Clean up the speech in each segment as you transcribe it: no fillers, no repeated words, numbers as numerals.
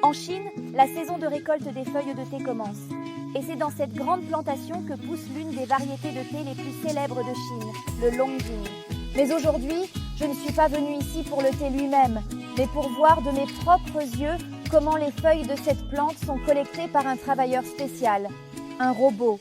En Chine, la saison de récolte des feuilles de thé commence. Et c'est dans cette grande plantation que pousse l'une des variétés de thé les plus célèbres de Chine, le Longjing. Mais aujourd'hui, je ne suis pas venue ici pour le thé lui-même, mais pour voir de mes propres yeux comment les feuilles de cette plante sont collectées par un travailleur spécial, un robot.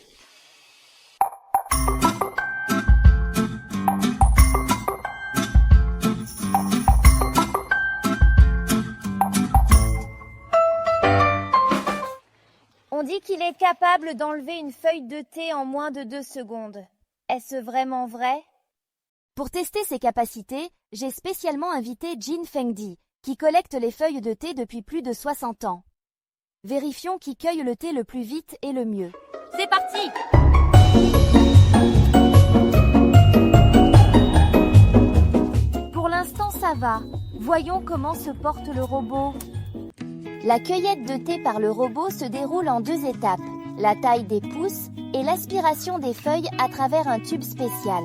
On dit qu'il est capable d'enlever une feuille de thé en moins de 2 secondes. Est-ce vraiment vrai? Pour tester ses capacités, j'ai spécialement invité Jin Fengdi, qui collecte les feuilles de thé depuis plus de 60 ans. Vérifions qui cueille le thé le plus vite et le mieux. C'est parti! Pour l'instant, ça va. Voyons comment se porte le robot. La cueillette de thé par le robot se déroule en 2 étapes, la taille des pouces et l'aspiration des feuilles à travers un tube spécial.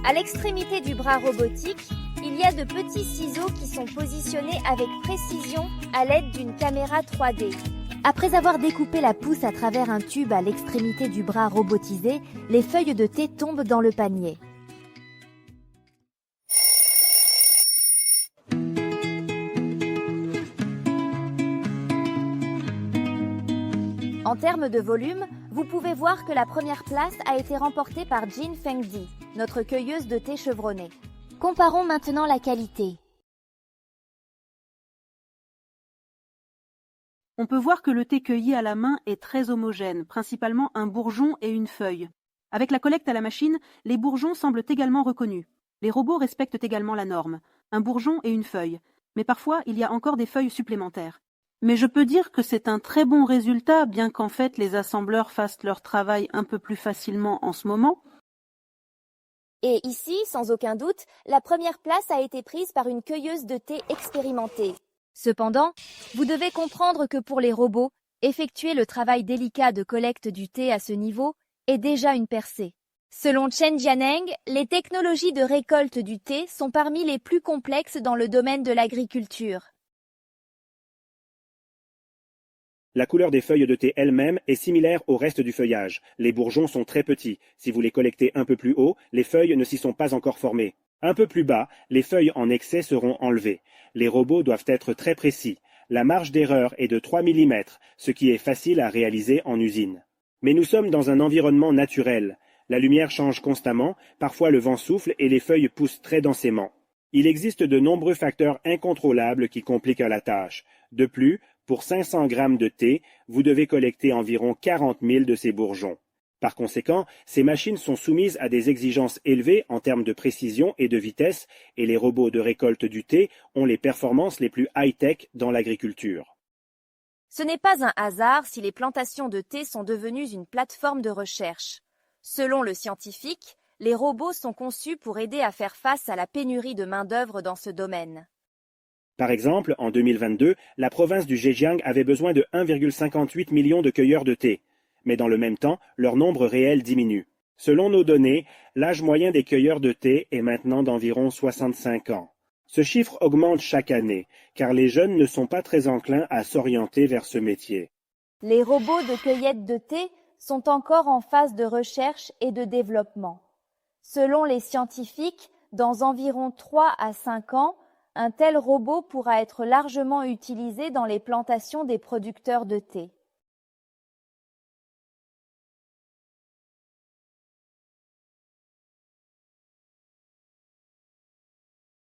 À l'extrémité du bras robotique, il y a de petits ciseaux qui sont positionnés avec précision à l'aide d'une caméra 3D. Après avoir découpé la pousse à travers un tube à l'extrémité du bras robotisé, les feuilles de thé tombent dans le panier. En termes de volume, vous pouvez voir que la première place a été remportée par Jin Fengdi, notre cueilleuse de thé chevronnée. Comparons maintenant la qualité. On peut voir que le thé cueilli à la main est très homogène, principalement un bourgeon et une feuille. Avec la collecte à la machine, les bourgeons semblent également reconnus. Les robots respectent également la norme, un bourgeon et une feuille. Mais parfois, il y a encore des feuilles supplémentaires. Mais je peux dire que c'est un très bon résultat, bien qu'en fait les assembleurs fassent leur travail un peu plus facilement en ce moment. Et ici, sans aucun doute, la première place a été prise par une cueilleuse de thé expérimentée. Cependant, vous devez comprendre que pour les robots, effectuer le travail délicat de collecte du thé à ce niveau est déjà une percée. Selon Chen Jianeng, les technologies de récolte du thé sont parmi les plus complexes dans le domaine de l'agriculture. La couleur des feuilles de thé elles-mêmes est similaire au reste du feuillage. Les bourgeons sont très petits. Si vous les collectez un peu plus haut, les feuilles ne s'y sont pas encore formées. Un peu plus bas, les feuilles en excès seront enlevées. Les robots doivent être très précis. La marge d'erreur est de 3 mm, ce qui est facile à réaliser en usine. Mais nous sommes dans un environnement naturel. La lumière change constamment, parfois le vent souffle et les feuilles poussent très densément. Il existe de nombreux facteurs incontrôlables qui compliquent la tâche. De plus, pour 500 grammes de thé, vous devez collecter environ 40 000 de ces bourgeons. Par conséquent, ces machines sont soumises à des exigences élevées en termes de précision et de vitesse, et les robots de récolte du thé ont les performances les plus high-tech dans l'agriculture. Ce n'est pas un hasard si les plantations de thé sont devenues une plateforme de recherche. Selon le scientifique, les robots sont conçus pour aider à faire face à la pénurie de main-d'œuvre dans ce domaine. Par exemple, en 2022, la province du Zhejiang avait besoin de 1,58 million de cueilleurs de thé. Mais dans le même temps, leur nombre réel diminue. Selon nos données, l'âge moyen des cueilleurs de thé est maintenant d'environ 65 ans. Ce chiffre augmente chaque année, car les jeunes ne sont pas très enclins à s'orienter vers ce métier. Les robots de cueillette de thé sont encore en phase de recherche et de développement. Selon les scientifiques, dans environ 3 à 5 ans, un tel robot pourra être largement utilisé dans les plantations des producteurs de thé.